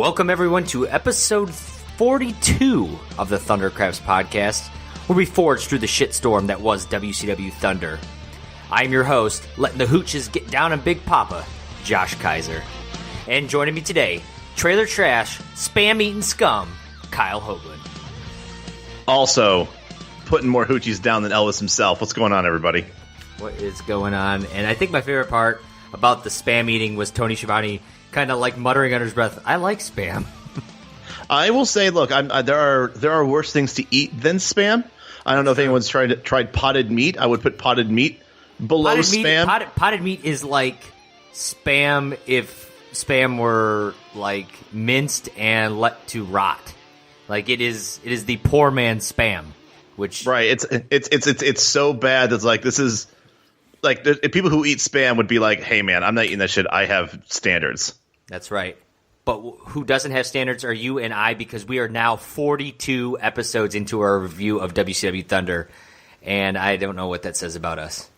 Welcome, everyone, to episode 42 of the Thundercrafts podcast, where we forge through the shitstorm that was WCW Thunder. I'm your host, letting the hooches get down on Big Papa, Josh Kaiser. And joining me today, trailer trash, spam-eating scum, Kyle Hoagland. Also, putting more hoochies down than Elvis himself. What's going on, everybody? What is going on? And I think my favorite part about the spam eating was Tony Schiavone kind of like muttering under his breath, I like spam. I will say, look, there are worse things to eat than spam. I don't know if anyone's tried potted meat. I would put potted meat below spam. Potted meat is like spam if spam were like minced and let to rot. Like it is the poor man's spam. Which right, it's so bad that it's like this is like people who eat spam would be like, hey man, I'm not eating that shit. I have standards. That's right. But who doesn't have standards are you and I, because we are now 42 episodes into our review of WCW Thunder, and I don't know what that says about us.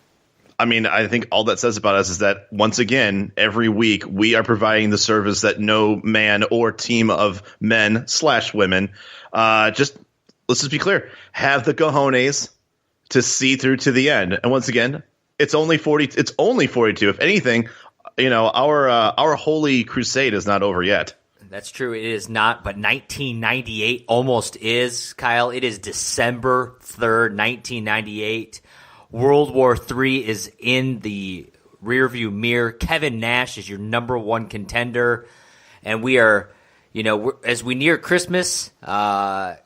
I mean, I think all that says about us is that, once again, every week we are providing the service that no man or team of men / women, let's just be clear, have the cojones to see through to the end. And once again, it's only 40. It's only 42. If anything, you know, our holy crusade is not over yet. That's true. It is not, but 1998 almost is, Kyle. It is December 3rd, 1998. World War III is in the rearview mirror. Kevin Nash is your number one contender, and we are, you know, as we near Christmas, I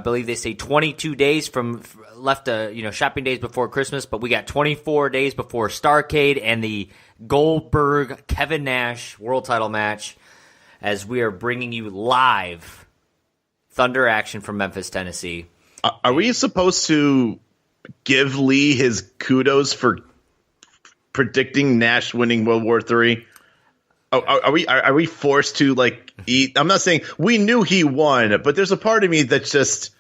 believe they say 22 days from left, shopping days before Christmas, but we got 24 days before Starrcade and the Goldberg Kevin Nash world title match, as we are bringing you live Thunder action from Memphis, Tennessee. Are we supposed to give Lee his kudos for predicting Nash winning World War III? Are we forced to like eat? I'm not saying we knew he won, but there's a part of me that's just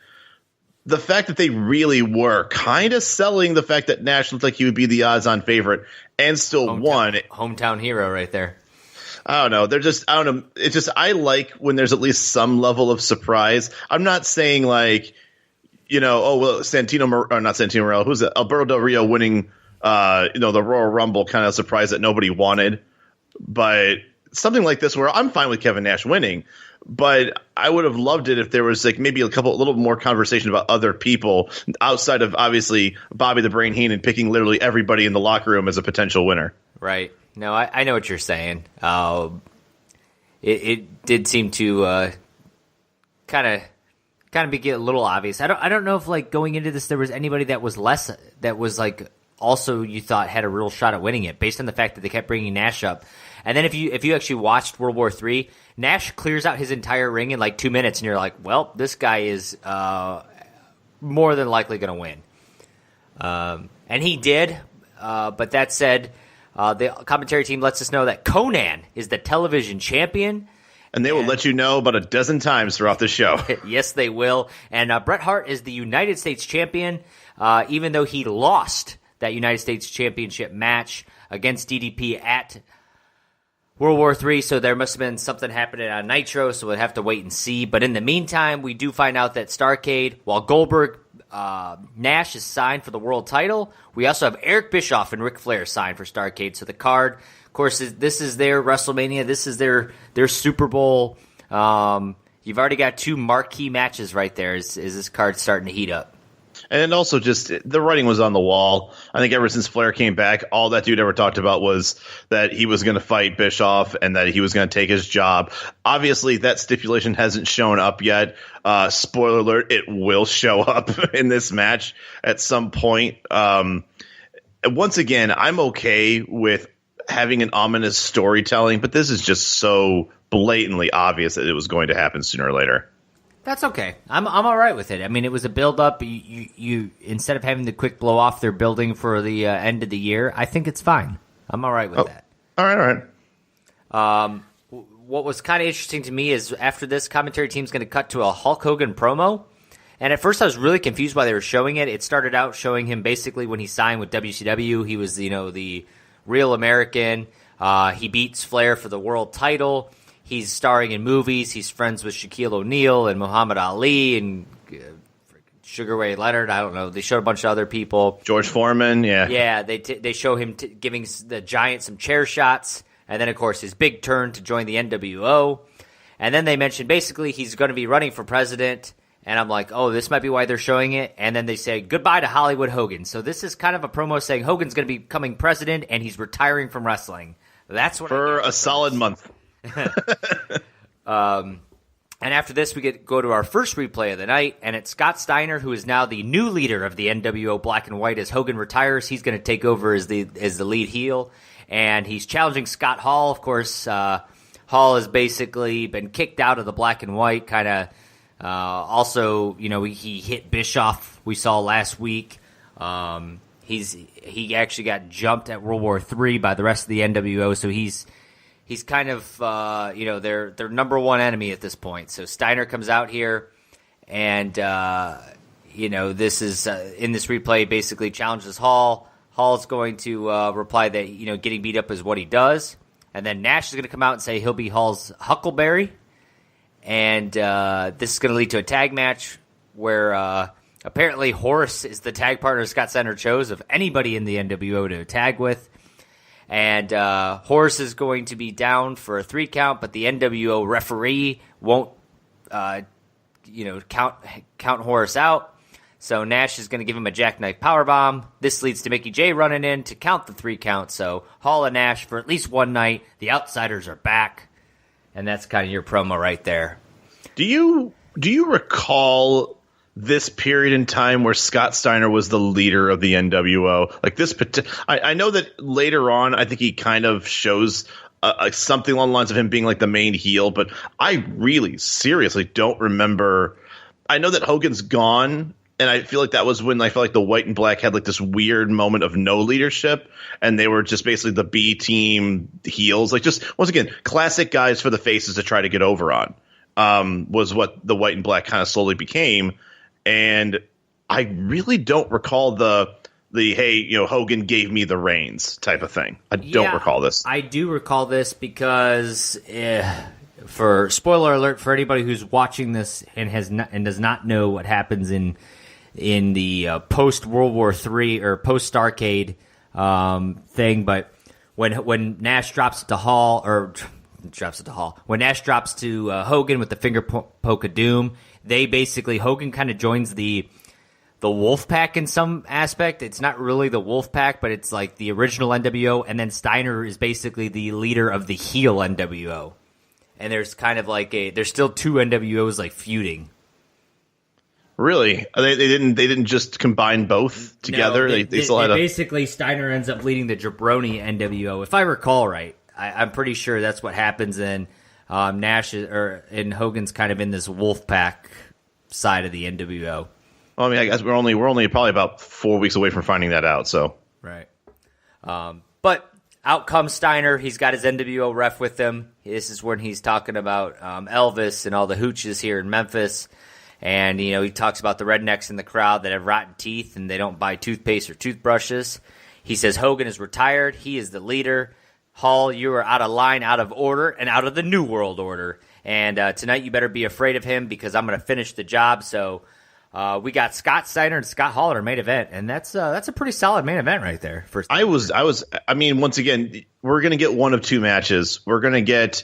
the fact that they really were kind of selling the fact that Nash looked like he would be the odds-on favorite and still won. Hometown hero right there. I don't know. I don't know. It's just I like when there's at least some level of surprise. I'm not saying like, not Santino Morello. Who's it? Alberto Del Rio winning, the Royal Rumble kind of surprise that nobody wanted. But something like this where I'm fine with Kevin Nash winning, but I would have loved it if there was like maybe a little more conversation about other people outside of obviously Bobby the Brain Heenan picking literally everybody in the locker room as a potential winner. Right. No, I know what you're saying. It did seem to kind of be a little obvious. I don't know if like going into this there was anybody that was like also you thought had a real shot at winning it based on the fact that they kept bringing Nash up. And then if you actually watched World War III, Nash clears out his entire ring in like 2 minutes, and you're like, well, this guy is more than likely going to win. And he did. But that said, the commentary team lets us know that Conan is the television champion. And they will let you know about a dozen times throughout the show. Yes, they will. And Bret Hart is the United States champion, even though he lost that United States Championship match against DDP at World War III, so there must have been something happening on Nitro, so we'll have to wait and see. But in the meantime, we do find out that Starrcade, while Goldberg, Nash is signed for the world title, we also have Eric Bischoff and Ric Flair signed for Starrcade. So the card, of course, this is their WrestleMania. This is their Super Bowl. You've already got two marquee matches right there as this card starting to heat up. And also just the writing was on the wall. I think ever since Flair came back, all that dude ever talked about was that he was going to fight Bischoff and that he was going to take his job. Obviously, that stipulation hasn't shown up yet. Spoiler alert, it will show up in this match at some point. Once again, I'm okay with having an ominous storytelling, but this is just so blatantly obvious that it was going to happen sooner or later. That's okay. I'm all right with it. I mean, it was a build-up. You instead of having the quick blow-off they're building for the end of the year, I think it's fine. I'm all right with that. All right. What was kind of interesting to me is after this, commentary team's going to cut to a Hulk Hogan promo. And at first I was really confused why they were showing it. It started out showing him basically when he signed with WCW. He was, the real American. He beats Flair for the world title. He's starring in movies. He's friends with Shaquille O'Neal and Muhammad Ali and Sugar Ray Leonard. I don't know. They showed a bunch of other people. George Foreman, yeah. Yeah, they show him giving the Giant some chair shots. And then, of course, his big turn to join the NWO. And then they mentioned basically he's going to be running for president. And I'm like, oh, this might be why they're showing it. And then they say goodbye to Hollywood Hogan. So this is kind of a promo saying Hogan's going to be becoming president and he's retiring from wrestling. That's what for a solid month. And after this, we go to our first replay of the night, and it's Scott Steiner, who is now the new leader of the NWO Black and White. As Hogan retires, he's going to take over as the lead heel, and he's challenging Scott Hall. Of course, Hall has basically been kicked out of the Black and White. Kind of also, he hit Bischoff. We saw last week. He actually got jumped at World War III by the rest of the NWO, so he's kind of, their number one enemy at this point. So Steiner comes out here and, this is, in this replay, basically challenges Hall. Hall's going to reply that, getting beat up is what he does. And then Nash is going to come out and say he'll be Hall's Huckleberry. And this is going to lead to a tag match where apparently Horace is the tag partner Scott Steiner chose of anybody in the NWO to tag with. And Horace is going to be down for a 3 count, but the NWO referee won't, count Horace out. So Nash is going to give him a jackknife powerbomb. This leads to Mickey J running in to count the 3 count. So Hall and Nash for at least one night. The Outsiders are back, and that's kind of your promo right there. Do you recall this period in time where Scott Steiner was the leader of the NWO? Like this, I know that later on, I think he kind of shows something along the lines of him being like the main heel, but I really seriously don't remember. I know that Hogan's gone, and I feel like that was when I felt like the White and Black had like this weird moment of no leadership, and they were just basically the B team heels, like just once again classic guys for the faces to try to get over on. Was what the White and Black kind of slowly became. And I really don't recall the hey, Hogan gave me the reins type of thing. I don't recall this. I do recall this because, for spoiler alert for anybody who's watching this and does not know what happens in the post World War III or post Starrcade thing, but when Nash drops it to Hall when Nash drops to Hogan with the finger poke of doom. They basically, Hogan kind of joins the Wolf Pack in some aspect. It's not really the Wolf Pack, but it's like the original NWO, and then Steiner is basically the leader of the heel NWO. And there's kind of like there's still 2 NWOs like feuding. Really? They didn't just combine both together? No, they still had basically Steiner ends up leading the Jabroni NWO, if I recall right. I'm pretty sure that's what happens in Nash and Hogan's kind of in this Wolf Pack side of the NWO. Well, I mean, I guess we're only probably about 4 weeks away from finding that out. So right, but out comes Steiner. He's got his NWO ref with him. This is when he's talking about Elvis and all the hooches here in Memphis, and he talks about the rednecks in the crowd that have rotten teeth and they don't buy toothpaste or toothbrushes. He says Hogan is retired. He is the leader. Hall, you are out of line, out of order, and out of the New World Order. And tonight you better be afraid of him because I'm going to finish the job. So we got Scott Steiner and Scott Hall at our main event, and that's a pretty solid main event right there. I mean, once again, we're going to get one of 2 matches. We're going to get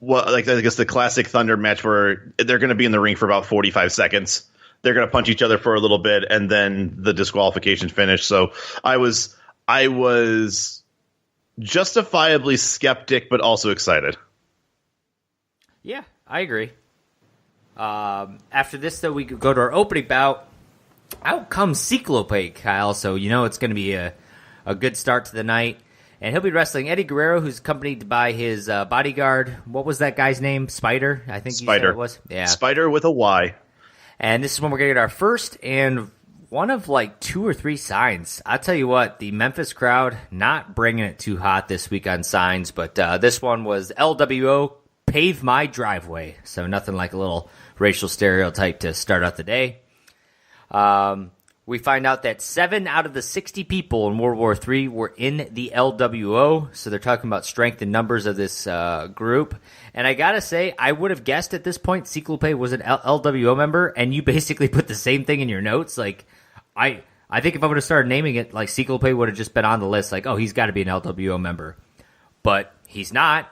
I guess the classic Thunder match where they're going to be in the ring for about 45 seconds. They're going to punch each other for a little bit, and then the disqualification finish. So I was justifiably skeptic, but also excited. Yeah, I agree. After this, though, we go to our opening bout. Out comes Cyclope, Kyle, so it's going to be a good start to the night. And he'll be wrestling Eddie Guerrero, who's accompanied by his bodyguard. What was that guy's name? Spider, I think you said it was. Yeah, Spider with a Y. And this is when we're going to get our first and one of like 2 or 3 signs. I'll tell you what, the Memphis crowd not bringing it too hot this week on signs, but this one was LWO, pave my driveway. So nothing like a little racial stereotype to start out the day. we find out that 7 out of the 60 people in World War III were in the LWO. So they're talking about strength in numbers of this group. And I got to say, I would have guessed at this point Ciclope was an LWO member, and you basically put the same thing in your notes. Like, I think if I would have started naming it, like, Ciclope would have just been on the list, like, oh, he's got to be an LWO member. But he's not,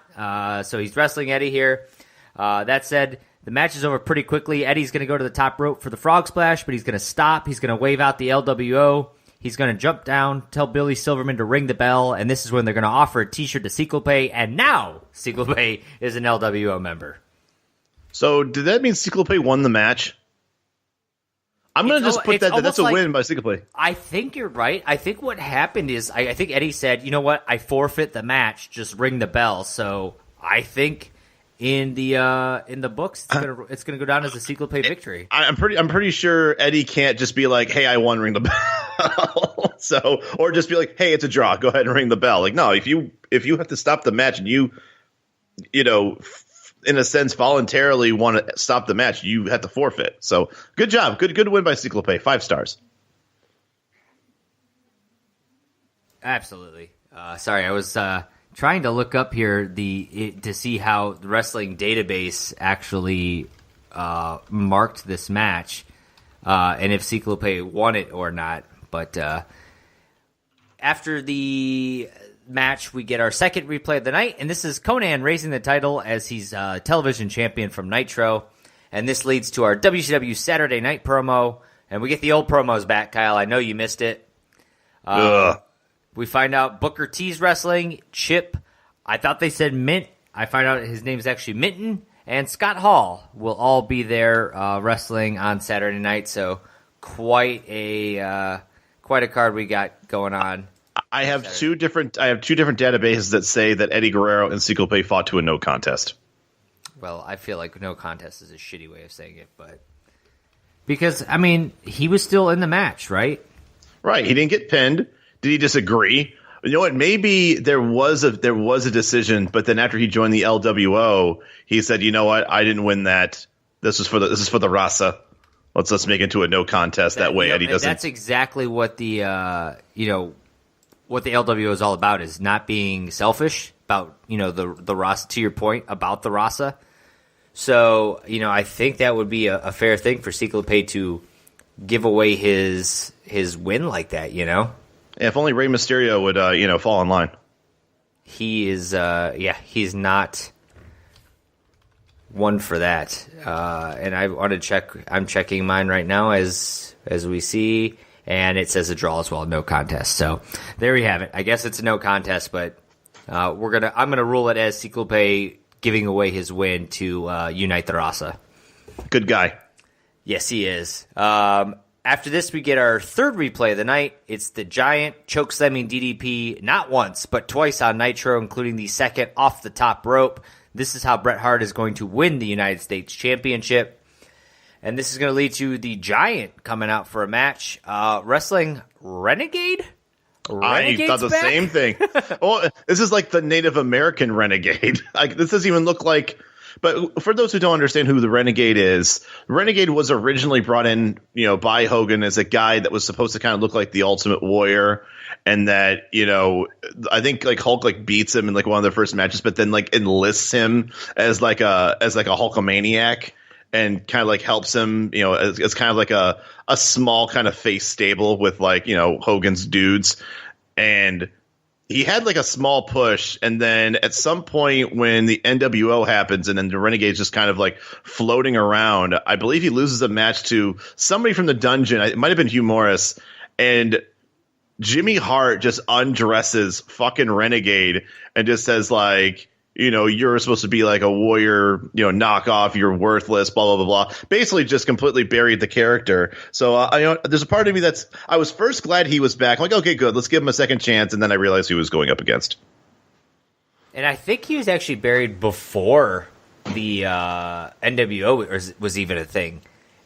so he's wrestling Eddie here. That said, the match is over pretty quickly. Eddie's going to go to the top rope for the frog splash, but he's going to stop. He's going to wave out the LWO. He's going to jump down, tell Billy Silverman to ring the bell, and this is when they're going to offer a T-shirt to Ciclope, and now Ciclope is an LWO member. So did that mean Ciclope won the match? I'm going to just put that's a win by Ciclope. I think you're right. I think what happened is I think Eddie said, you know what, I forfeit the match, just ring the bell. So I think in the books, it's gonna go down as a Ciclope victory. I'm pretty sure Eddie can't just be like, "Hey, I won, ring the bell." So, or just be like, "Hey, it's a draw. Go ahead and ring the bell." Like, no, if you have to stop the match and you know, in a sense, voluntarily want to stop the match, you have to forfeit. So, good job, good win by Ciclope. 5 stars. Absolutely. Sorry, I was trying to look up here to see how the wrestling database actually marked this match and if Ciclope won it or not. But after the match, we get our second replay of the night, and this is Conan raising the title as he's television champion from Nitro. And this leads to our WCW Saturday Night promo, and we get the old promos back, Kyle. I know you missed it. We find out Booker T's wrestling, Chip. I thought they said Mint. I find out his name is actually Minton. And Scott Hall will all be there wrestling on Saturday night. So quite a card we got going on. I have two different databases that say that Eddie Guerrero and Ciclope fought to a no contest. Well, I feel like no contest is a shitty way of saying it, but because I mean he was still in the match, right? Right. He didn't get pinned. Did he disagree? You know what? Maybe there was a decision, but then after he joined the LWO, he said, "You know what? I didn't win that. This is for the Raza. Let's make it to a no contest. That way, Eddie doesn't." That's exactly what the what the LWO is all about, is not being selfish about the Raza. To your point about the Raza, so I think that would be a fair thing for Ciclope to give away his win like that. If only Rey Mysterio would, fall in line. He is, he's not one for that. And I want to check. I'm checking mine right now as we see, and it says a draw as well, no contest. So there you have it. I guess it's a no contest, but I'm gonna rule it as Ciclope giving away his win to unite the Raza. Good guy. Yes, he is. After this, we get our third replay of the night. It's the Giant chokeslamming DDP not once, but twice on Nitro, including the second off the top rope. This is how Bret Hart is going to win the United States Championship. And this is going to lead to the Giant coming out for a match. Wrestling Renegade? I thought the same thing. Oh, this is like the Native American Renegade. Like, this doesn't even look like... But for those who don't understand who the Renegade is, Renegade was originally brought in, by Hogan as a guy that was supposed to kind of look like the Ultimate Warrior, and that, I think like Hulk beats him in like one of their first matches, but then like enlists him as like a Hulkamaniac and kind of like helps him, as kind of like a small kind of face stable with like, Hogan's dudes. And he had like a small push, and then at some point when the NWO happens and then the Renegade's just kind of like floating around, I believe he loses a match to somebody from the Dungeon. It might have been Hugh Morris, and Jimmy Hart just undresses fucking Renegade and just says like, you're supposed to be like a warrior, knockoff, you're worthless, blah, blah, blah, blah. Basically just completely buried the character. So, there's a part of me I was first glad he was back. I'm like, okay, good, let's give him a second chance. And then I realized who he was going up against. And I think he was actually buried before the NWO was even a thing.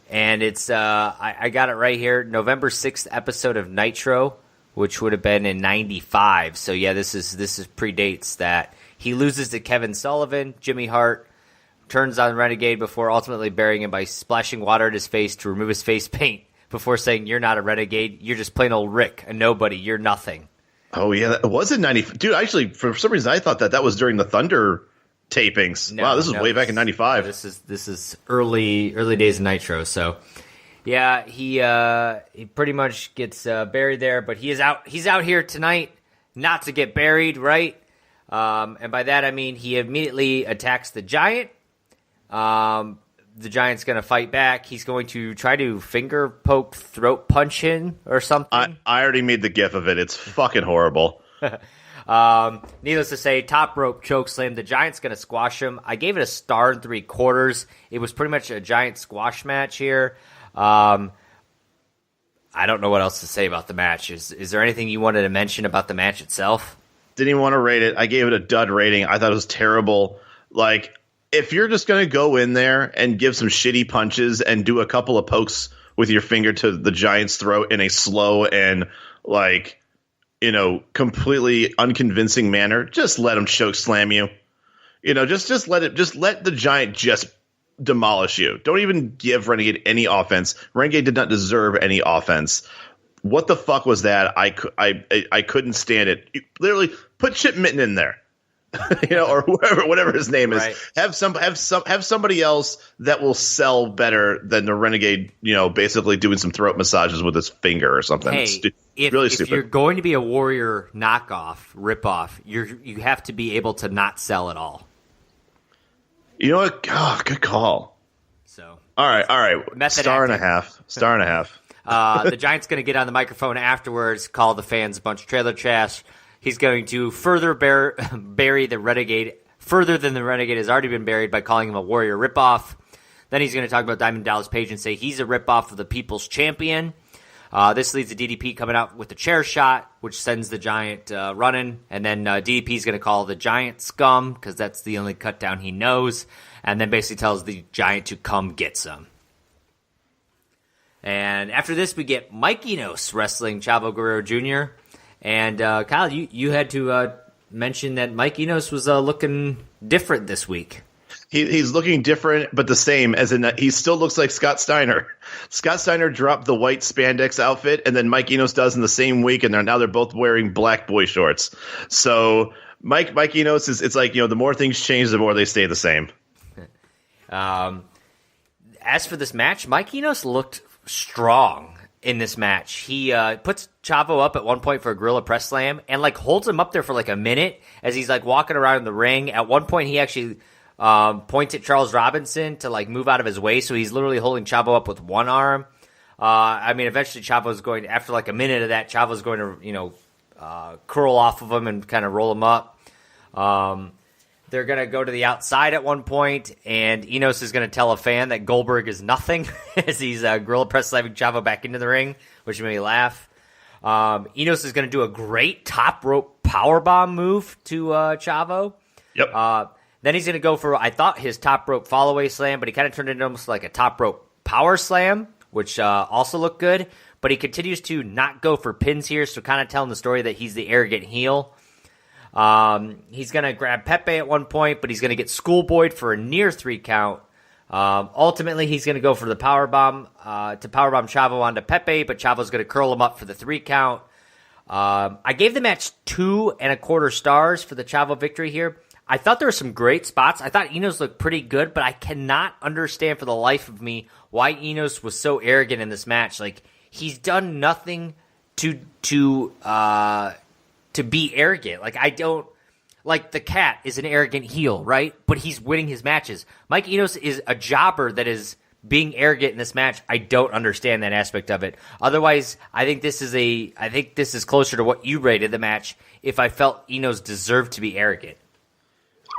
And it's, I got it right here, November 6th episode of Nitro, which would have been in 95. So yeah, this is predates that. He loses to Kevin Sullivan. Jimmy Hart turns on Renegade before ultimately burying him by splashing water in his face to remove his face paint before saying you're not a renegade. You're just plain old Rick, a nobody. You're nothing. Oh, yeah. Was it 90? Dude, actually, for some reason, I thought that was during the Thunder tapings. No, wow, this was way back in 95. This is early days of Nitro. So, yeah, he pretty much gets buried there, but he's out here tonight not to get buried, right? And by that I mean he immediately attacks the Giant. The Giant's going to fight back. He's going to try to finger poke, throat punch him or something. I already made the gif of it. It's fucking horrible. Needless to say, top rope choke slam. The Giant's going to squash him. I gave it a star and 3/4. It was pretty much a Giant squash match here. I don't know what else to say about the match. Is there anything you wanted to mention about the match itself? Didn't even want to rate it. I gave it a dud rating. I thought it was terrible. Like, if you're just going to go in there and give some shitty punches and do a couple of pokes with your finger to the Giant's throat in a slow and, like, you know, completely unconvincing manner, just let him choke slam you. You know, just let the Giant just demolish you. Don't even give Renegade any offense. Renegade did not deserve any offense. What the fuck was that? I couldn't stand it. You literally put Chip Minton in there. You know, or whatever his name is. Right. Have somebody else that will sell better than the Renegade, you know, basically doing some throat massages with his finger or something. Hey, really stupid. If you're going to be a Warrior knockoff, ripoff, you have to be able to not sell at all. You know what? Oh, good call. So all right. Star and a half. The Giant's going to get on the microphone afterwards, call the fans a bunch of trailer trash. He's going to further bury the Renegade further than the Renegade has already been buried by calling him a Warrior ripoff. Then he's going to talk about Diamond Dallas Page and say he's a ripoff of the People's Champion. This leads to DDP coming out with the chair shot, which sends the Giant running. And then DDP is going to call the Giant scum because that's the only cut down he knows. And then basically tells the Giant to come get some. And after this, we get Mike Enos wrestling Chavo Guerrero Jr., and Kyle, you had to mention that Mike Enos was looking different this week. He's looking different, but the same, as in he still looks like Scott Steiner. Scott Steiner dropped the white spandex outfit, and then Mike Enos does in the same week, and now they're both wearing black boy shorts. So Mike Enos it's like, you know, the more things change, the more they stay the same. As for this match, Mike Enos looked strong in this match. He puts Chavo up at one point for a gorilla press slam and like holds him up there for like a minute as he's like walking around in the ring. At one point, he actually points at Charles Robinson to like move out of his way, so he's literally holding Chavo up with one arm. I mean, eventually Chavo's going to, after like a minute of that, Chavo's going to, you know, curl off of him and kind of roll him up. They're going to go to the outside at one point, and Enos is going to tell a fan that Goldberg is nothing as he's gorilla press slamming Chavo back into the ring, which made me laugh. Enos is going to do a great top rope powerbomb move to Chavo. Yep. Then he's going to go for, I thought, his top rope fallaway slam, but he kind of turned it into almost like a top rope power slam, which also looked good. But he continues to not go for pins here, so kind of telling the story that he's the arrogant heel. He's going to grab Pepe at one point, but he's going to get schoolboyed for a near 3 count. Ultimately, he's going to go for the powerbomb to powerbomb Chavo onto Pepe, but Chavo's going to curl him up for the 3 count. I gave the match 2.25 stars for the Chavo victory here. I thought there were some great spots. I thought Enos looked pretty good, but I cannot understand for the life of me why Enos was so arrogant in this match. Like, he's done nothing to be arrogant. Like, I don't... Like, the Cat is an arrogant heel, right? But he's winning his matches. Mike Enos is a jobber that is being arrogant in this match. I don't understand that aspect of it. Otherwise, I think this is closer to what you rated the match if I felt Enos deserved to be arrogant.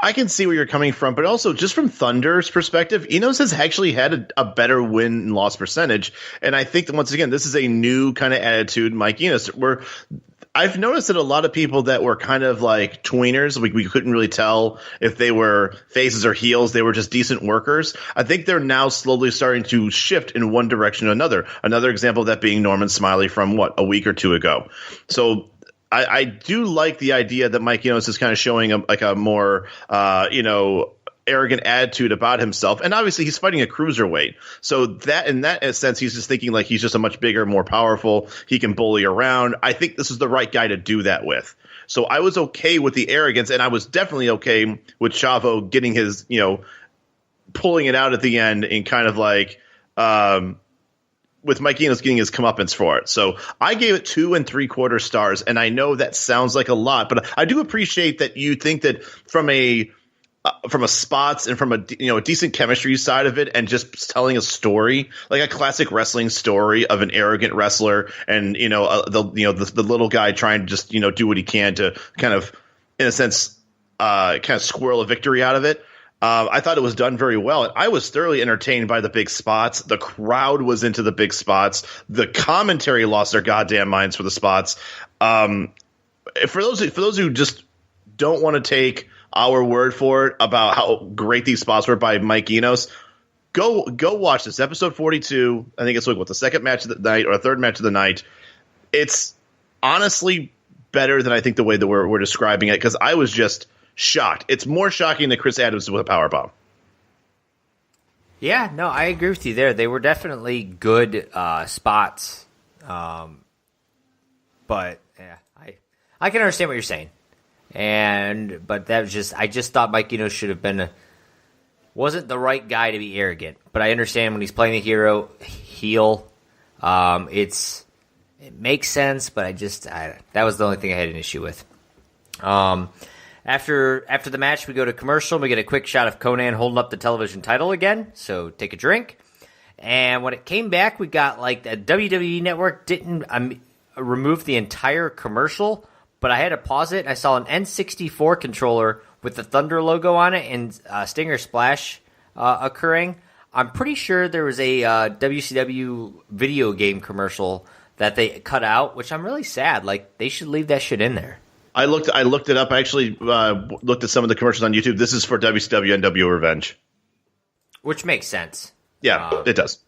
I can see where you're coming from, but also just from Thunder's perspective, Enos has actually had a better win and loss percentage. And I think that, once again, this is a new kind of attitude, Mike Enos, where I've noticed that a lot of people that were kind of like tweeners, we couldn't really tell if they were faces or heels. They were just decent workers. I think they're now slowly starting to shift in one direction or another. Another example of that being Norman Smiley from, a week or two ago. So I do like the idea that Mike Enos is kind of showing a more, arrogant attitude about himself. And obviously he's fighting a cruiserweight. So that in that sense, he's just thinking like he's just a much bigger, more powerful. He can bully around. I think this is the right guy to do that with. So I was okay with the arrogance, and I was definitely okay with Chavo getting his, pulling it out at the end and kind of like, with Mike Enos getting his comeuppance for it. So I gave it 2 3/4 stars, and I know that sounds like a lot, but I do appreciate that you think that from a spots and from a decent chemistry side of it, and just telling a story, like a classic wrestling story of an arrogant wrestler, and the little guy trying to just do what he can to kind of, in a sense, kind of squirrel a victory out of it. I thought it was done very well. I was thoroughly entertained by the big spots. The crowd was into the big spots. The commentary lost their goddamn minds for the spots. For those who just don't want to take our word for it about how great these spots were by Mike Enos, go watch this episode 42. I think it's like the second match of the night or third match of the night. It's honestly better than I think the way that we're describing it, because I was just shocked. It's more shocking than Chris Adams with a powerbomb. Yeah, no, I agree with you there. They were definitely good spots. But yeah, I can understand what you're saying. But that was I just thought Mike Enos should have wasn't the right guy to be arrogant. But I understand when he's playing the heel, it makes sense, but that was the only thing I had an issue with. After the match, we go to commercial. We get a quick shot of Conan holding up the television title again, so take a drink. And when it came back, we got like the WWE Network didn't remove the entire commercial, but I had to pause it. And I saw an N64 controller with the Thunder logo on it and Stinger Splash occurring. I'm pretty sure there was a WCW video game commercial that they cut out, which I'm really sad. Like, they should leave that shit in there. I looked it up. I actually looked at some of the commercials on YouTube. This is for WCW NWO Revenge, which makes sense. Yeah, it does.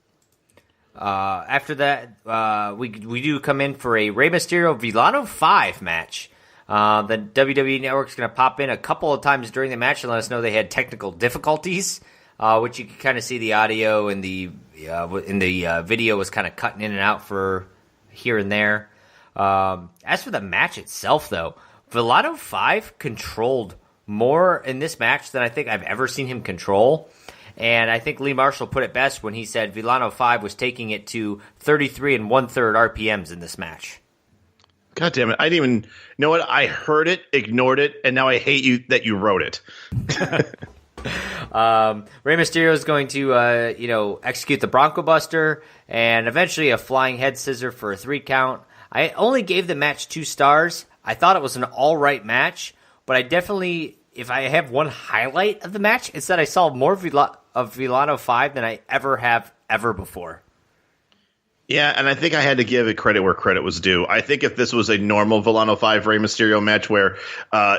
After that, we do come in for a Rey Mysterio Villano 5 match. The WWE Network's going to pop in a couple of times during the match and let us know they had technical difficulties, which you can kind of see the audio in the video was kind of cutting in and out for here and there. As for the match itself, though, Villano 5 controlled more in this match than I think I've ever seen him control. And I think Lee Marshall put it best when he said Villano 5 was taking it to 33 1/3 RPMs in this match. God damn it. I didn't even – you know what? I heard it, ignored it, and now I hate you that you wrote it. Rey Mysterio is going to, execute the Bronco Buster and eventually a flying head scissor for a 3 count. I only gave the match 2 stars. I thought it was an all right match, but I definitely, if I have one highlight of the match, it's that I saw more of Villano 5 than I ever before. Yeah, and I think I had to give it credit where credit was due. I think if this was a normal Villano 5 Rey Mysterio match where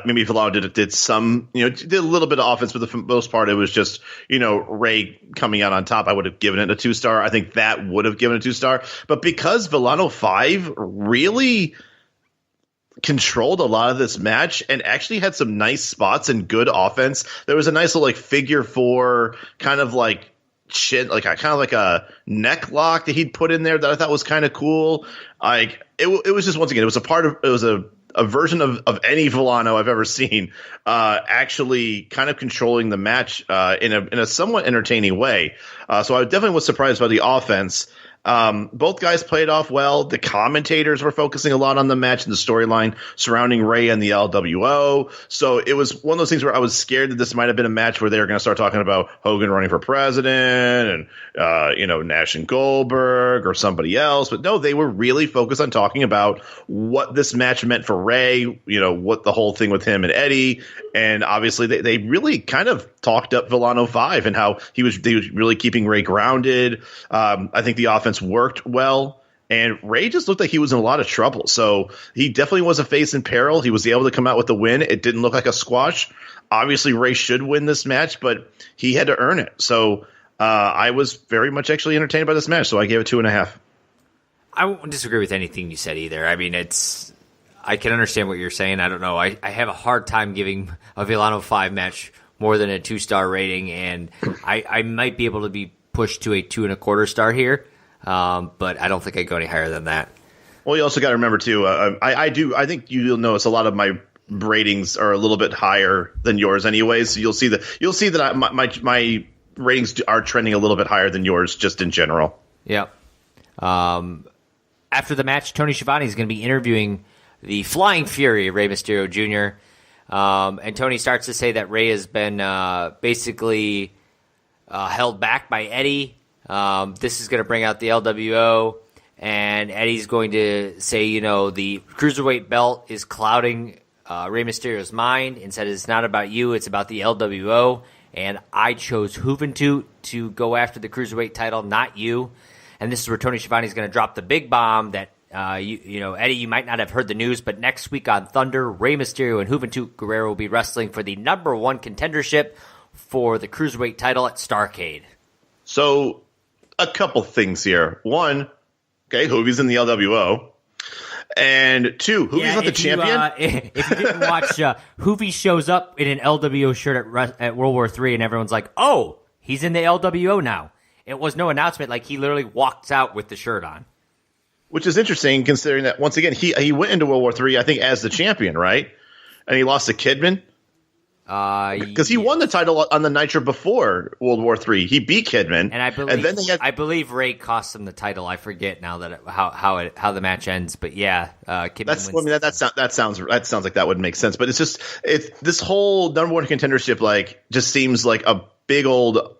maybe Villano did some, did a little bit of offense, but for the most part it was just, Rey coming out on top, I would have given it a 2-star. I think that would have given it a 2-star. But because Villano 5 really controlled a lot of this match and actually had some nice spots and good offense, there was a nice little figure 4 kind of chin, like a neck lock that he'd put in there that I thought was kind of cool. It was just, once again, it was a version of any Villano I've ever seen, actually kind of controlling the match in a somewhat entertaining way. So I definitely was surprised by the offense. Both guys played off well. The commentators were focusing a lot on the match and the storyline surrounding Rey and the LWO. So it was one of those things where I was scared that this might have been a match where they were going to start talking about Hogan running for president and, Nash and Goldberg or somebody else. But no, they were really focused on talking about what this match meant for Rey, what the whole thing with him and Eddie. And obviously they really kind of talked up Villano 5 and how he was really keeping Rey grounded. I think the offense worked well, and Rey just looked like he was in a lot of trouble. So he definitely was a face in peril. He was able to come out with the win. It didn't look like a squash. Obviously, Rey should win this match, but he had to earn it. So I was very much actually entertained by this match, so I gave it 2.5. I won't disagree with anything you said either. I mean, I can understand what you're saying. I don't know. I have a hard time giving a Villano 5 match more than a 2-star rating, and I might be able to be pushed to a 2.25 star here, but I don't think I go any higher than that. Well, you also got to remember too. I think you'll notice a lot of my ratings are a little bit higher than yours, anyways. So you'll see that my ratings are trending a little bit higher than yours, just in general. Yep. After the match, Tony Schiavone is going to be interviewing the Flying Fury, Rey Mysterio Jr. And Tony starts to say that Rey has been basically held back by Eddie. This is going to bring out the LWO. And Eddie's going to say, the Cruiserweight belt is clouding Rey Mysterio's mind and said it's not about you, it's about the LWO. And I chose Juventud to go after the Cruiserweight title, not you. And this is where Tony Schiavone is going to drop the big bomb that, Eddie, you might not have heard the news, but next week on Thunder, Rey Mysterio and Juventud Guerrero will be wrestling for the number 1 contendership for the Cruiserweight title at Starrcade. So, a couple things here. One, okay, Juvi's in the LWO. And 2, Juvi's not the champion? If you didn't watch, Juvi shows up in an LWO shirt at World War III, and everyone's like, oh, he's in the LWO now. It was no announcement. Like, he literally walked out with the shirt on. Which is interesting, considering that, once again, he went into World War III, I think, as the champion, right? And he lost to Kidman? Because he won the title on the Nitro before World War III. He beat Kidman, and I believe Ray cost him the title. I forget now how the match ends, but yeah, Kidman wins. That sounds like that would make sense. But it's just this whole number 1 contendership just seems like a big old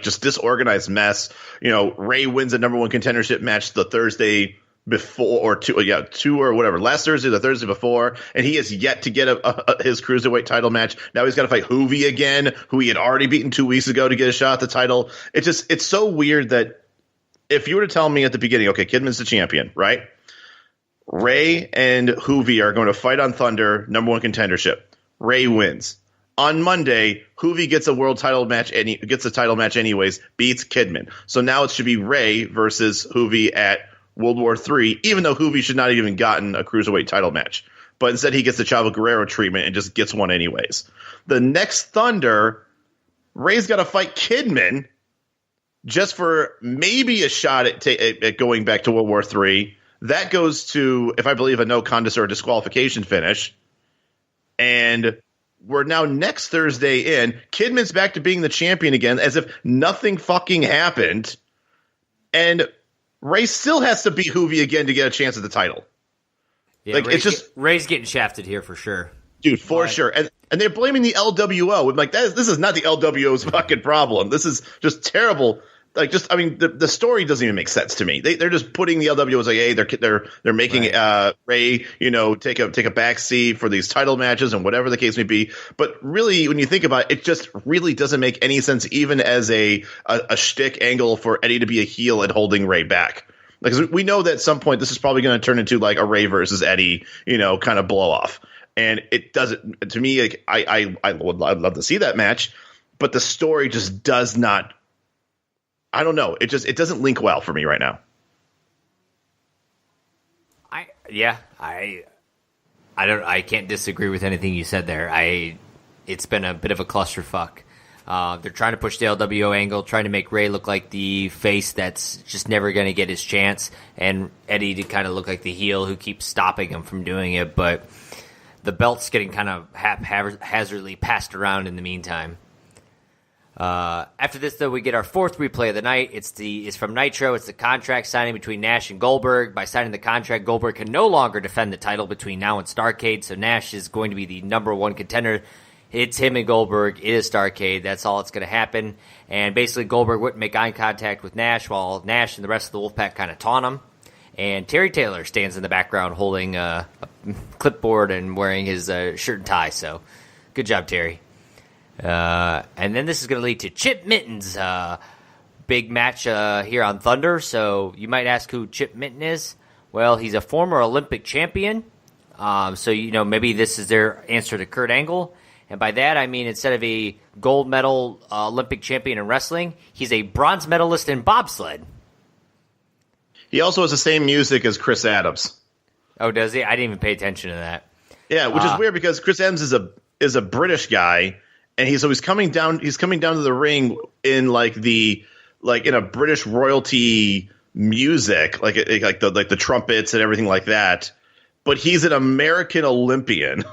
just disorganized mess. Ray wins a number 1 contendership match the Thursday before, or two or whatever, last Thursday, the Thursday before, and he has yet to get his Cruiserweight title match. Now he's got to fight Juvi again, who he had already beaten 2 weeks ago to get a shot at the title. It's so weird that if you were to tell me at the beginning, okay, Kidman's the champion, right? Ray and Juvi are going to fight on Thunder, number 1 contendership. Ray wins. On Monday, Juvi gets a world title match, and gets a title match anyways, beats Kidman. So now it should be Ray versus Juvi at World War III, even though Juvi should not have even gotten a Cruiserweight title match. But instead he gets the Chavo Guerrero treatment and just gets one anyways. The next Thunder, Ray's got to fight Kidman just for maybe a shot at going back to World War III. That goes to, if I believe, a no contest or a disqualification finish. And we're now next Thursday in. Kidman's back to being the champion again, as if nothing fucking happened. And Ray still has to beat Juvi again to get a chance at the title. Yeah, Ray's getting shafted here for sure. Dude, for sure. And they're blaming the LWO. I'm like, this is not the LWO's fucking problem. This is just terrible. The story doesn't even make sense to me. They're just putting the LWO as like, hey, they're making Ray, take a back seat for these title matches and whatever the case may be. But really, when you think about it, it just really doesn't make any sense, even as a shtick angle for Eddie to be a heel and holding Ray back. Because we know that at some point this is probably going to turn into like a Ray versus Eddie, kind of blow off. And it doesn't, to me, like I'd love to see that match, but the story just does not. I don't know. It doesn't link well for me right now. I can't disagree with anything you said there. It's been a bit of a clusterfuck. They're trying to push the LWO angle, trying to make Ray look like the face that's just never going to get his chance, and Eddie to kind of look like the heel who keeps stopping him from doing it. But the belt's getting kind of haphazardly passed around in the meantime. After this, though, we get our 4th replay of the night. It's from Nitro. It's the contract signing between Nash and Goldberg. By signing the contract, Goldberg can no longer defend the title between now and Starrcade, so Nash is going to be the number 1 contender. It's him and Goldberg. It is Starrcade. That's all that's going to happen. And basically, Goldberg wouldn't make eye contact with Nash, while Nash and the rest of the Wolfpack kind of taunt him. And Terry Taylor stands in the background holding a clipboard and wearing his shirt and tie. So, good job, Terry. And then this is going to lead to Chip Minton's big match here on Thunder. So you might ask who Chip Minton is. Well, he's a former Olympic champion. So, maybe this is their answer to Kurt Angle. And by that, I mean instead of a gold medal Olympic champion in wrestling, he's a bronze medalist in bobsled. He also has the same music as Chris Adams. Oh, does he? I didn't even pay attention to that. Yeah, which is weird because Chris Adams is a British guy, and he's coming down to the ring in in a British royalty music, like the trumpets and everything like that. But he's an American Olympian.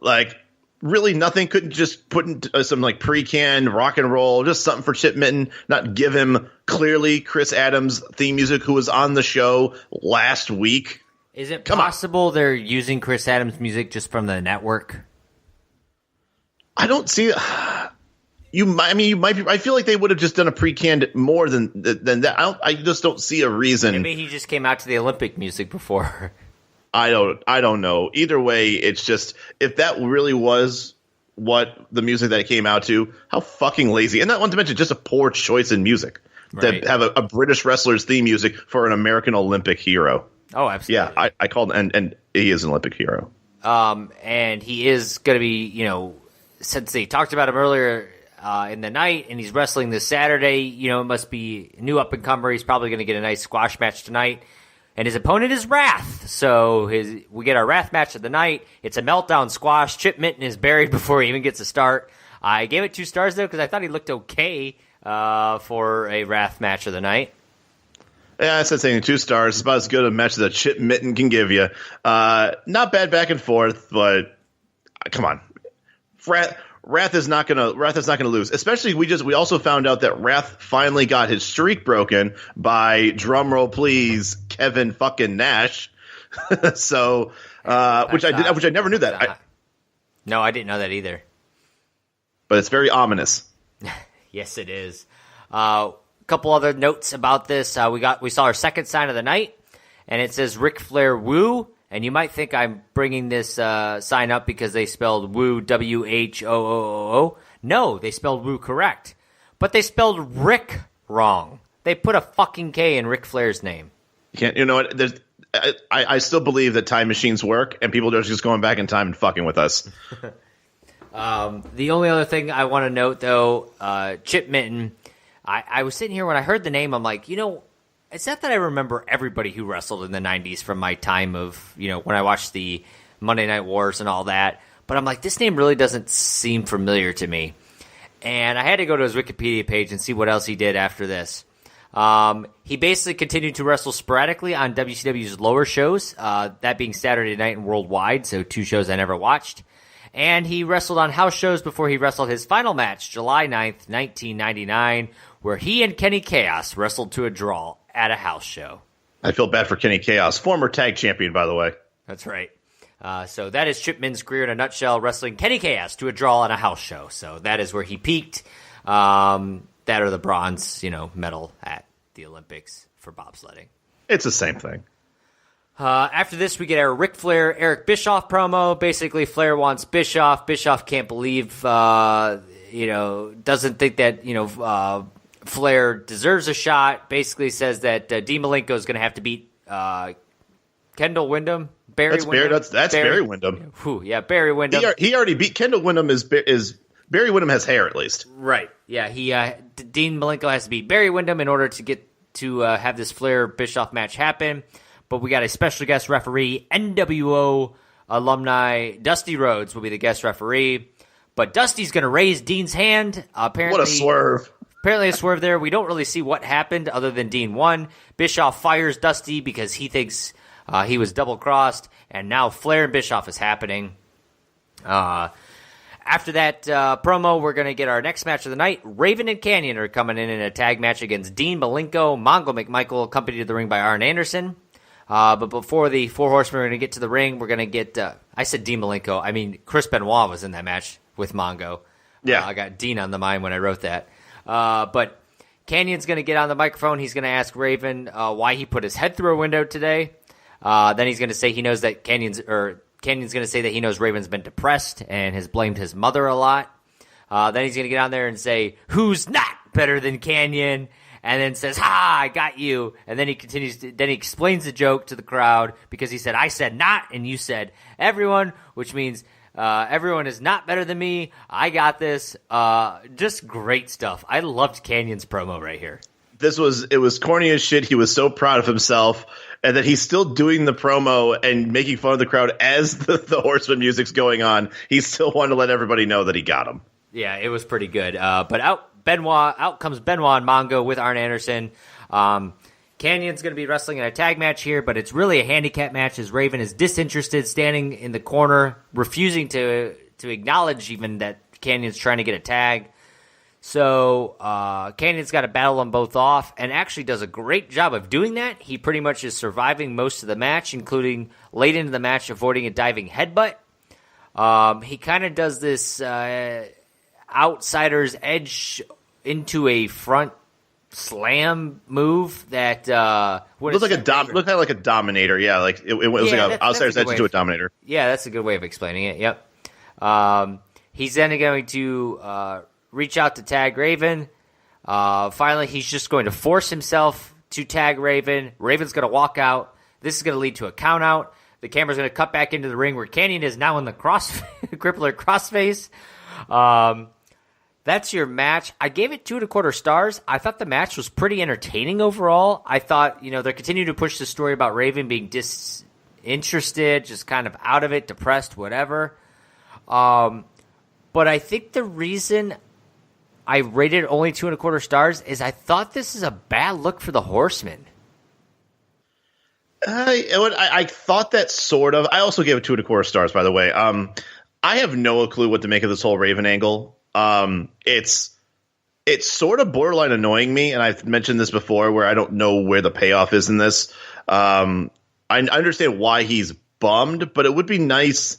Like, really nothing, couldn't just put in some like pre-canned rock and roll, just something for Chip Minton, not give him clearly Chris Adams theme music, who was on the show last week. Is it possible they're using Chris Adams music just from the network? I don't see. You might be. I feel like they would have just done a pre-canned more than that. I just don't see a reason. Maybe he just came out to the Olympic music before. I don't know. Either way, it's just, if that really was what the music that it came out to, how fucking lazy. And not to mention, just a poor choice in music. Right. To have a British wrestler's theme music for an American Olympic hero. Oh, absolutely. Yeah, I called, and he is an Olympic hero. And he is going to be, since they talked about him earlier in the night, and he's wrestling this Saturday, it must be a new up-and-comer. He's probably going to get a nice squash match tonight. And his opponent is Wrath. So we get our Wrath match of the night. It's a meltdown squash. Chip Minton is buried before he even gets a start. I gave it 2 stars, though, because I thought he looked okay for a Wrath match of the night. Yeah, I said saying 2 stars. It's about as good a match that Chip Minton can give you. Not bad back and forth, but come on. Wrath is not gonna lose. Especially we also found out that Wrath finally got his streak broken by, drumroll please, Kevin fucking Nash. So which I never knew that. No, I didn't know that either. But it's very ominous. Yes, it is. A couple other notes about this. We saw our second sign of the night, and it says Ric Flair Woo. And you might think I'm bringing this sign up because they spelled Woo, W-H-O-O-O. No, they spelled Woo correct. But they spelled Rick wrong. They put a fucking K in Ric Flair's name. You know what? I still believe that time machines work, and people are just going back in time and fucking with us. The only other thing I want to note, though, Chip Minton, I was sitting here when I heard the name, I'm like, it's not that I remember everybody who wrestled in the 90s from my time of, when I watched the Monday Night Wars and all that. But I'm like, this name really doesn't seem familiar to me. And I had to go to his Wikipedia page and see what else he did after this. He basically continued to wrestle sporadically on WCW's lower shows, that being Saturday Night and Worldwide, so 2 shows I never watched. And he wrestled on house shows before he wrestled his final match, July 9th, 1999, where he and Kenny Chaos wrestled to a draw at a house show. I feel bad for Kenny Chaos, former tag champion, by the way. That's right. So that is Chip Minton's career in a nutshell, wrestling Kenny Chaos to a draw on a house show. So that is where he peaked. That or the bronze, medal at the Olympics for bobsledding. It's the same thing. After this, we get our Ric Flair, Eric Bischoff promo. Basically, Flair wants Bischoff. Bischoff can't believe, doesn't think that, Flair deserves a shot. Basically says that Dean Malenko is going to have to beat Kendall Windham. Barry Windham. Whew, yeah, Barry Windham. He already beat Kendall Windham. Is Barry Windham has hair at least? Right. Yeah. Dean Malenko has to beat Barry Windham in order to get to have this Flair Bischoff match happen. But we got a special guest referee, NWO alumni Dusty Rhodes will be the guest referee. But Dusty's going to raise Dean's hand. Apparently, what a swerve. Apparently a swerve there. We don't really see what happened other than Dean won. Bischoff fires Dusty because he thinks he was double-crossed. And now Flair and Bischoff is happening. After that promo, we're going to get our next match of the night. Raven and Canyon are coming in a tag match against Dean Malenko, Mongo McMichael, accompanied to the ring by Arn Anderson. But before the 4 Horsemen are going to get to the ring, we're going to get, I said Dean Malenko. I mean, Chris Benoit was in that match with Mongo. Yeah. I got Dean on the mind when I wrote that. But Canyon's going to get on the microphone. He's going to ask Raven why he put his head through a window today. Then he's going to say he knows that Canyon's going to say that he knows Raven's been depressed and has blamed his mother a lot. Then he's going to get on there and say, who's not better than Canyon? And then says, ha, I got you. And then he explains the joke to the crowd because he said, I said not, and you said everyone, which means everyone is not better than me. I got this. Just great stuff. I loved Canyon's promo right here. It was corny as shit. He was so proud of himself. And that he's still doing the promo and making fun of the crowd as the Horseman music's going on. He still wanted to let everybody know that he got him. Yeah, it was pretty good. But out comes Benoit and Mongo with Arn Anderson. Canyon's going to be wrestling in a tag match here, but it's really a handicap match as Raven is disinterested, standing in the corner, refusing to acknowledge even that Canyon's trying to get a tag. So Canyon's got to battle them both off and actually does a great job of doing that. He pretty much is surviving most of the match, including late into the match avoiding a diving headbutt. He kind of does this outsider's edge into a front slam move that looked like a dominator. Yeah, like it was like an outsider's edge into a dominator. Yeah, that's a good way of explaining it. Yep. He's then going to reach out to tag Raven. Finally, he's just going to force himself to tag Raven. Raven's going to walk out. This is going to lead to a count out. The camera's going to cut back into the ring where Canyon is now in the crippler crossface. That's your match. I gave it 2.25 stars. I thought the match was pretty entertaining overall. I thought, they continue to push the story about Raven being disinterested, just kind of out of it, depressed, whatever. But I think the reason I rated only 2.25 stars is I thought this is a bad look for the Horsemen. I thought that sort of. I also gave it 2.25 stars, by the way. I have no clue what to make of this whole Raven angle. It's sort of borderline annoying me, and I've mentioned this before, where I don't know where the payoff is in this. I understand why he's bummed, but it would be nice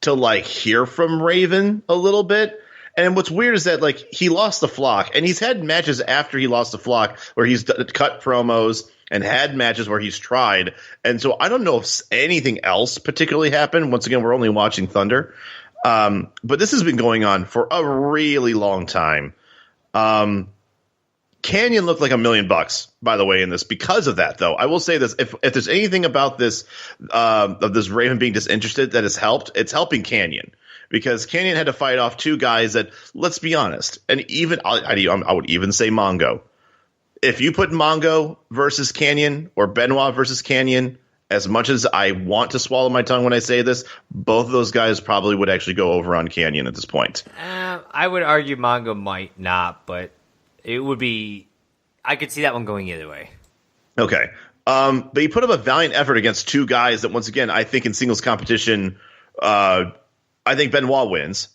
to hear from Raven a little bit. And what's weird is that he lost the flock, and he's had matches after he lost the flock where he's cut promos and had matches where he's tried. And so I don't know if anything else particularly happened. Once again, we're only watching Thunder. But this has been going on for a really long time. Canyon looked like $1 million, by the way, in this. Because of that, though, I will say this: if there's anything about this of this Raven being disinterested that has helped, it's helping Canyon, because Canyon had to fight off two guys that, let's be honest, and even I would even say Mongo. If you put Mongo versus Canyon or Benoit versus Canyon, as much as I want to swallow my tongue when I say this, both of those guys probably would actually go over on Canyon at this point. I would argue Mongo might not, but it would be. I could see that one going either way. Okay. But he put up a valiant effort against two guys that, once again, I think in singles competition, I think Benoit wins.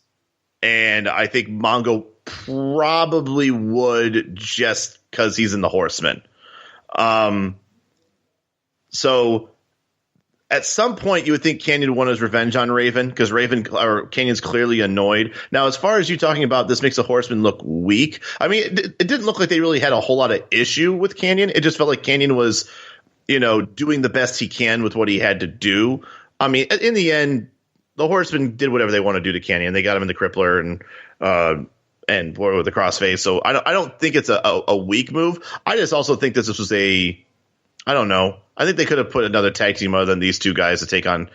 And I think Mongo probably would, just because he's in the Horsemen. So at some point, you would think Canyon won his revenge on Raven, because Canyon's clearly annoyed. Now, as far as you talking about this makes the Horsemen look weak, I mean, it didn't look like they really had a whole lot of issue with Canyon. It just felt like Canyon was, doing the best he can with what he had to do. I mean, in the end, the Horsemen did whatever they want to do to Canyon. They got him in the crippler and with the crossface. So I don't think it's a weak move. I just also think this was I don't know. I think they could have put another tag team other than these two guys to take on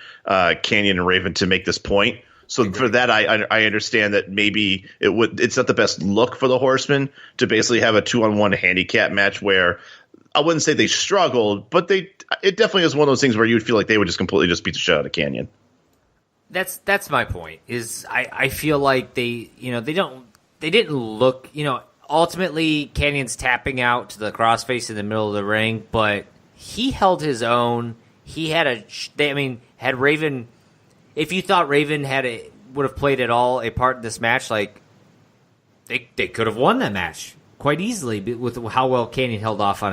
Canyon and Raven to make this point. So for that, I understand that maybe it's not the best look for the Horsemen to basically have a 2-on-1 handicap match where I wouldn't say they struggled, but it definitely is one of those things where you would feel like they would just completely just beat the shit out of Canyon. That's my point. Is I feel like they didn't look, ultimately Canyon's tapping out to the crossface in the middle of the ring, but he held his own. He had had Raven, if you thought Raven would have played at all a part in this match, they could have won that match quite easily with how well Canyon held off on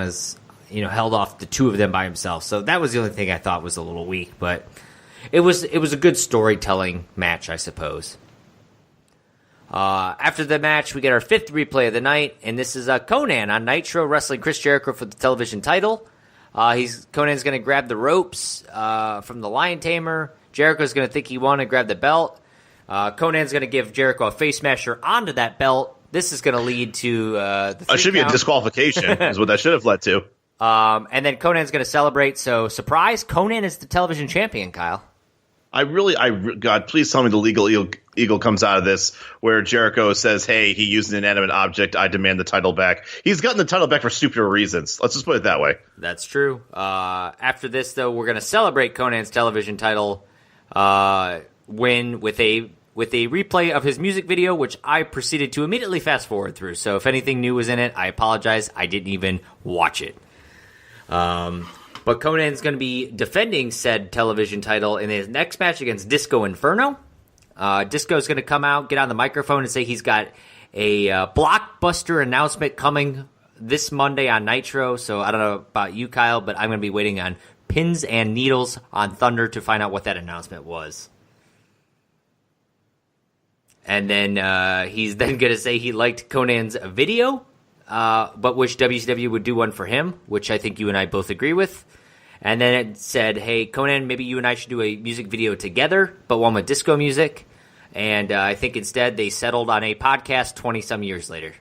held off the two of them by himself. So that was the only thing I thought was a little weak, but it was a good storytelling match, I suppose. After the match, we get our fifth replay of the night, and this is Conan on Nitro wrestling Chris Jericho for the television title. Conan's going to grab the ropes from the Lion Tamer. Jericho's going to think he won and grab the belt. Conan's going to give Jericho a face smasher onto that belt. This is going to lead to the three should be a disqualification, is what that should have led to. And then Conan's going to celebrate. So, surprise, Conan is the television champion, Kyle. God, please tell me the legal eagle comes out of this where Jericho says, hey, he used an inanimate object. I demand the title back. He's gotten the title back for stupider reasons. Let's just put it that way. That's true. After this, though, we're going to celebrate Conan's television title win with a with a replay of his music video, which I proceeded to immediately fast forward through. So if anything new was in it, I apologize. I didn't even watch it. But Konnan's going to be defending said television title in his next match against Disco Inferno. Disco's going to come out, get on the microphone, and say he's got a blockbuster announcement coming this Monday on Nitro. So I don't know about you, Kyle, but I'm going to be waiting on pins and needles on Thunder to find out what that announcement was. And then he's then going to say he liked Konnan's video, but wish WCW would do one for him, which I think you and I both agree with. And then it said, hey, Konnan, maybe you and I should do a music video together, but one with disco music. And I think instead they settled on a podcast 20-some years later.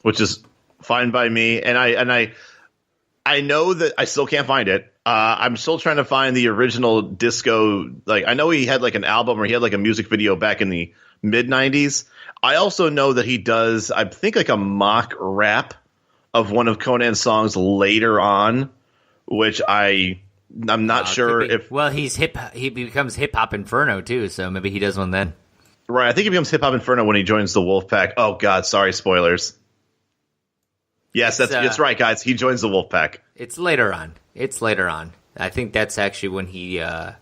Which is fine by me. And I know that I still can't find it. I'm still trying to find the original disco. Like, I know he had like an album or he had like a music video back in the mid-90s. I also know that he does, I think, like a mock rap of one of Konnan's songs later on, which I'm not sure if. Well, he becomes Hip Hop Inferno too, so maybe he does one then. Right, I think he becomes Hip Hop Inferno when he joins the Wolfpack. Oh God, sorry, spoilers. Yes, that's right, guys. He joins the Wolfpack. It's later on. I think that's actually when he. I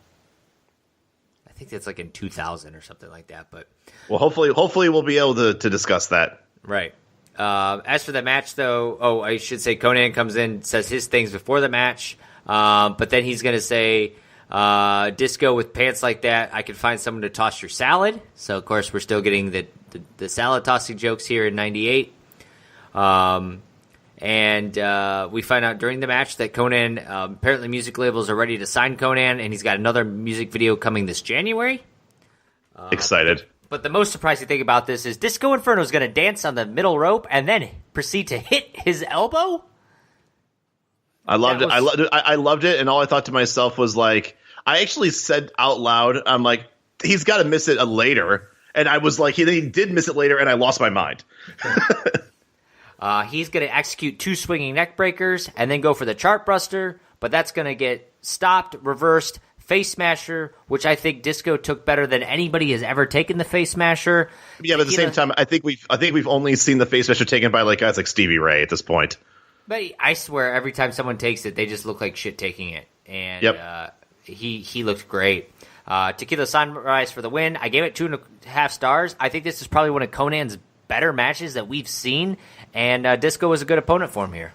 think that's like in 2000 or something like that. But well, hopefully we'll be able to discuss that. Right. As for the match, though, I should say Konnan comes in, says his things before the match, but then he's going to say, disco with pants like that, I can find someone to toss your salad. So, of course, we're still getting the salad tossing jokes here in 98. And we find out during the match that Konnan, apparently music labels are ready to sign Konnan, and he's got another music video coming this January. Excited. But the most surprising thing about this is Disco Inferno is going to dance on the middle rope and then proceed to hit his elbow. I loved it. I loved it. And all I thought to myself was like, I actually said out loud, I'm like, he's got to miss it later. And I was like, he did miss it later, and I lost my mind. He's going to execute 2 swinging neck breakers and then go for the chart buster, but that's going to get stopped, reversed, face smasher, which I think Disco took better than anybody has ever taken the face smasher. Yeah, but at the same time, I think we've only seen the face smasher taken by like guys like Stevie Ray at this point. But I swear, every time someone takes it, they just look like shit taking it, and yep. He looked great. Tequila Sunrise for the win. I gave it 2.5 stars. I think this is probably one of Konnan's better matches that we've seen, and Disco was a good opponent for him here.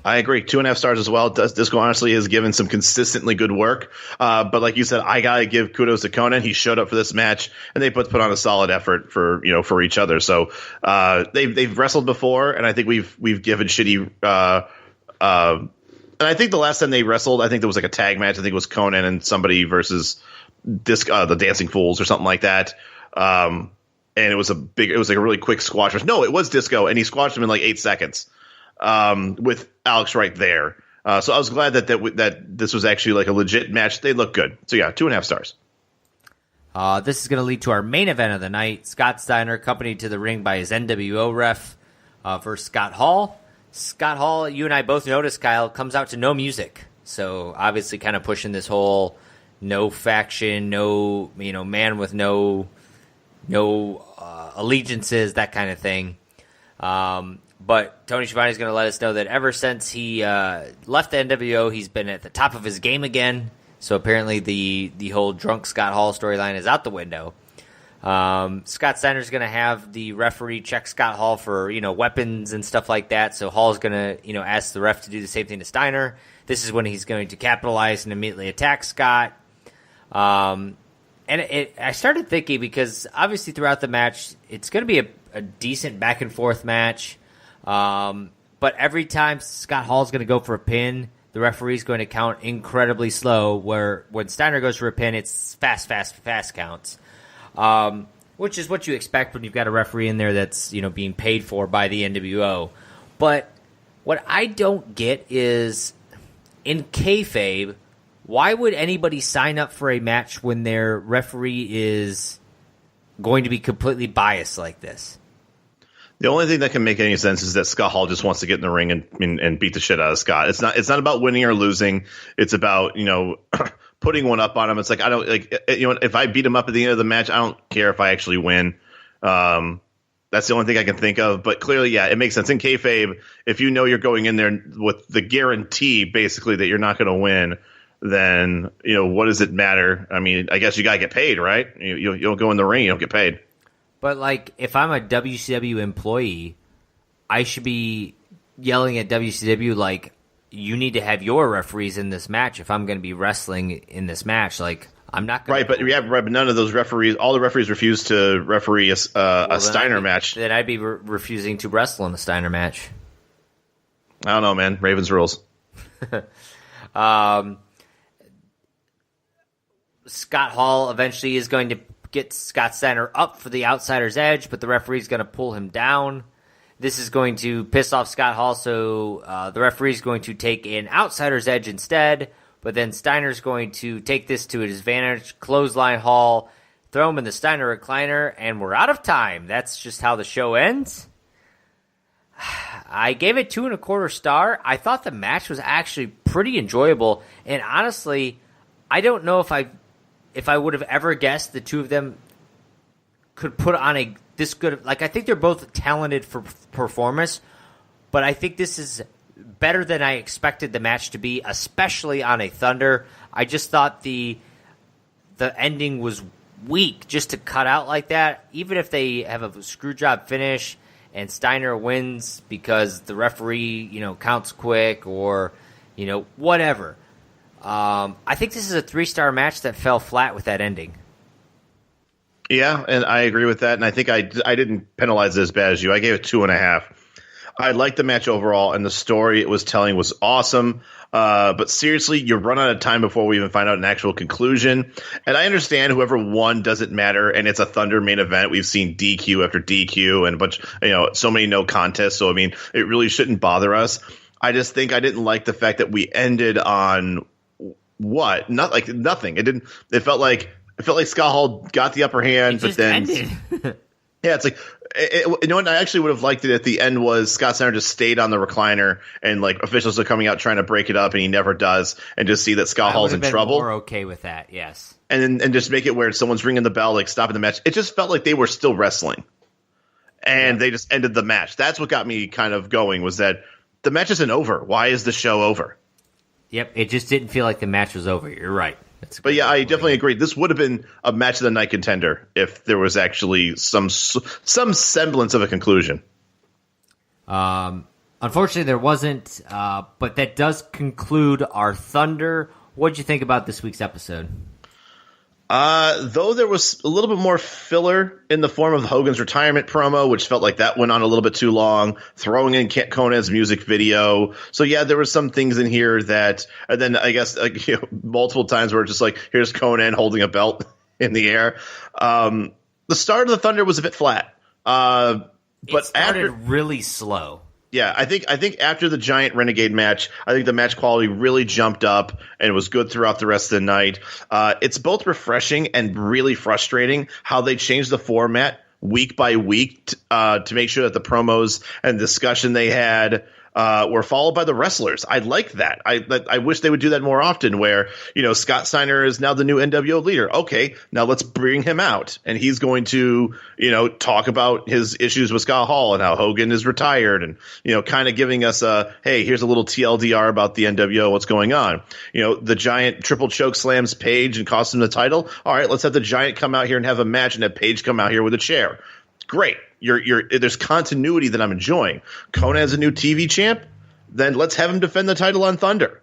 I agree. 2.5 stars as well. Disco honestly has given some consistently good work. But like you said, I gotta give kudos to Konnan. He showed up for this match, and they put on a solid effort for each other. So they've wrestled before, and I think we've given shitty. And I think the last time they wrestled, I think there was like a tag match. I think it was Konnan and somebody versus the Dancing Fools or something like that. And it was like a really quick squash. No, it was Disco, and he squashed him in like 8 seconds. With Alex right there. So I was glad that this was actually like a legit match. They look good. So yeah, 2.5 stars. This is going to lead to our main event of the night. Scott Steiner, accompanied to the ring by his NWO ref, versus Scott Hall. Scott Hall, you and I both noticed, Kyle, comes out to no music. So obviously kind of pushing this whole no faction, no, man with no allegiances, that kind of thing. But Tony Schiavone is going to let us know that ever since he left the NWO, he's been at the top of his game again. So apparently the whole drunk Scott Hall storyline is out the window. Scott Steiner's going to have the referee check Scott Hall for weapons and stuff like that. So Hall's going to ask the ref to do the same thing to Steiner. This is when he's going to capitalize and immediately attack Scott. And I started thinking, because obviously throughout the match it's going to be a decent back and forth match. But every time Scott Hall's going to go for a pin, the referee's going to count incredibly slow, where when Steiner goes for a pin, it's fast counts. Which is what you expect when you've got a referee in there that's, being paid for by the NWO. But what I don't get is, in kayfabe, why would anybody sign up for a match when their referee is going to be completely biased like this? The only thing that can make any sense is that Scott Hall just wants to get in the ring and beat the shit out of Scott. It's not about winning or losing. It's about, putting one up on him. It's like, I don't if I beat him up at the end of the match, I don't care if I actually win. That's the only thing I can think of. But clearly, yeah, it makes sense. In kayfabe, if you know you're going in there with the guarantee, basically, that you're not going to win, then, what does it matter? I mean, I guess you got to get paid, right? You don't go in the ring, you don't get paid. But, like, if I'm a WCW employee, I should be yelling at WCW, like, you need to have your referees in this match if I'm going to be wrestling in this match. Like, I'm not going to... Right, but none of those referees, all the referees refused to referee a Steiner match. Then I'd be refusing to wrestle in a Steiner match. I don't know, man. Ravens rules. Scott Hall eventually is going to get Scott Steiner up for the outsider's edge, but the referee's going to pull him down. This is going to piss off Scott Hall, so the referee's going to take an outsider's edge instead, but then Steiner's going to take this to his advantage, clothesline Hall, throw him in the Steiner recliner, and we're out of time. That's just how the show ends. I gave it 2.25 stars. I thought the match was actually pretty enjoyable, and honestly, I don't know if I would have ever guessed the two of them could put on this good. Like, I think they're both talented for performance, but I think this is better than I expected the match to be, especially on a Thunder. I just thought the ending was weak just to cut out like that, even if they have a screw job finish and Steiner wins because the referee, counts quick or, whatever. I think this is a 3-star match that fell flat with that ending. Yeah, and I agree with that, and I think I didn't penalize it as bad as you. I gave it 2.5. I liked the match overall, and the story it was telling was awesome. But seriously, you run out of time before we even find out an actual conclusion. And I understand whoever won doesn't matter, and it's a Thunder main event. We've seen DQ after DQ and a bunch, so many no contests. So, I mean, it really shouldn't bother us. I just think I didn't like the fact that we ended on what? Not like nothing. It felt like Scott Hall got the upper hand, but then ended. Yeah, it's like what I actually would have liked it at the end was Scott Steiner just stayed on the recliner and like officials are coming out trying to break it up and he never does, and just see that Scott Hall's in trouble. More okay with that, yes. And just make it where someone's ringing the bell, like stopping the match. It just felt like they were still wrestling, and they just ended the match. That's what got me kind of going, was that the match isn't over. Why is the show over? Yep, it just didn't feel like the match was over. You're right. But yeah, I definitely agree. This would have been a match of the night contender if there was actually some semblance of a conclusion. Unfortunately, there wasn't, but that does conclude our Thunder. What'd you think about this week's episode? Though there was a little bit more filler in the form of Hogan's retirement promo, which felt like that went on a little bit too long, throwing in Conan's music video. So yeah, there were some things in here that, and then I guess multiple times where it's just like, here's Conan holding a belt in the air. The start of the Thunder was a bit flat. But it started really slow. Yeah, I think after the Giant Renegade match, I think the match quality really jumped up and it was good throughout the rest of the night. It's both refreshing and really frustrating how they changed the format week by week to make sure that the promos and discussion they had were followed by the wrestlers. I like that. I wish they would do that more often, where, Scott Steiner is now the new NWO leader. Okay, now let's bring him out, and he's going to, talk about his issues with Scott Hall and how Hogan is retired, and, kind of giving us hey, here's a little TLDR about the NWO, what's going on. The Giant triple choke slams Page and costs him the title. All right, let's have the Giant come out here and have a match and have Page come out here with a chair. Great. There's continuity that I'm enjoying. Conan's a new TV champ, then let's have him defend the title on Thunder.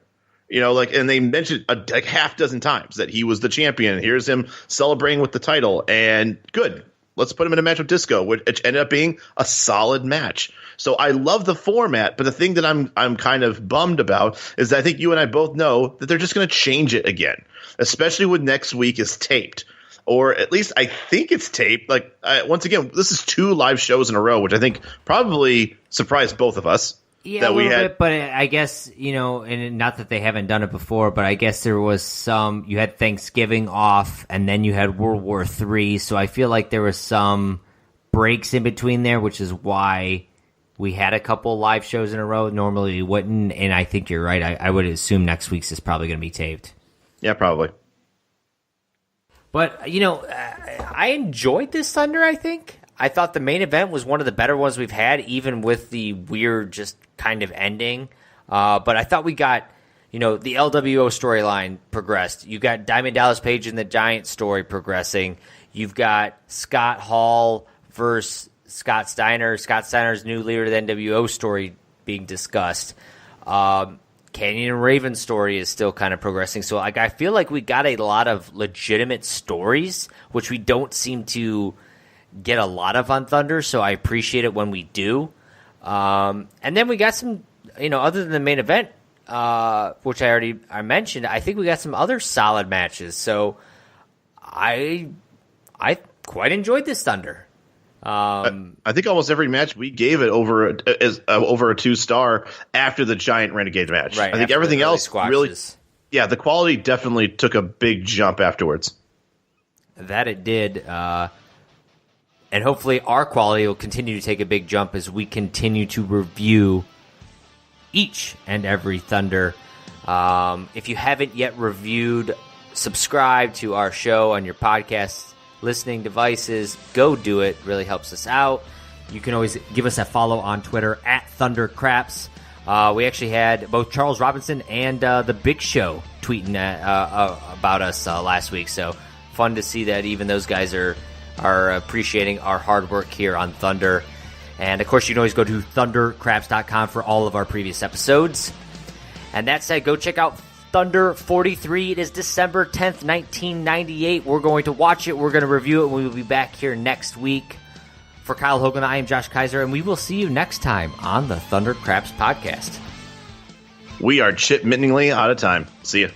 And they mentioned a half dozen times that he was the champion. Here's him celebrating with the title, and good. Let's put him in a match with Disco, which ended up being a solid match. So I love the format, but the thing that I'm kind of bummed about is that I think you and I both know that they're just going to change it again, especially when next week is taped. Or at least I think it's taped. Like, once again, this is 2 live shows in a row, which I think probably surprised both of us. Yeah, that a little bit, but I guess, and not that they haven't done it before, but I guess there was you had Thanksgiving off, and then you had World War III, so I feel like there was some breaks in between there, which is why we had a couple live shows in a row. Normally we wouldn't, and I think you're right. I would assume next week's is probably going to be taped. Yeah, probably. But, I enjoyed this Thunder, I think. I thought the main event was one of the better ones we've had, even with the weird just kind of ending. But I thought we got, the LWO storyline progressed. You got Diamond Dallas Page and the Giant story progressing. You've got Scott Hall versus Scott Steiner. Scott Steiner's new leader of the NWO story being discussed. Canyon and Raven's story is still kind of progressing. So I feel like we got a lot of legitimate stories, which we don't seem to get a lot of on Thunder, so I appreciate it when we do. And then we got some, other than the main event, which I mentioned, I think we got some other solid matches. So I quite enjoyed this Thunder. I think almost every match we gave it over a 2-star after the Giant Renegade match. Right, I think everything else squashes. Really, the quality definitely took a big jump afterwards. That it did. And hopefully our quality will continue to take a big jump as we continue to review each and every Thunder. If you haven't yet reviewed, subscribe to our show on your podcast listening devices. Go do it. Really helps us out. You can always give us a follow on Twitter at ThunderCraps. We actually had both Charles Robinson and the Big Show tweeting about us last week. So fun to see that even those guys are appreciating our hard work here on Thunder. And, of course, you can always go to thundercraps.com for all of our previous episodes. And that said, go check out Thunder 43. It is December 10th, 1998. We're going to watch it. We're going to review it. And we will be back here next week. For Kyle Hogan, I am Josh Kaiser, and we will see you next time on the Thunder Craps podcast. We are chip-mittingly out of time. See ya.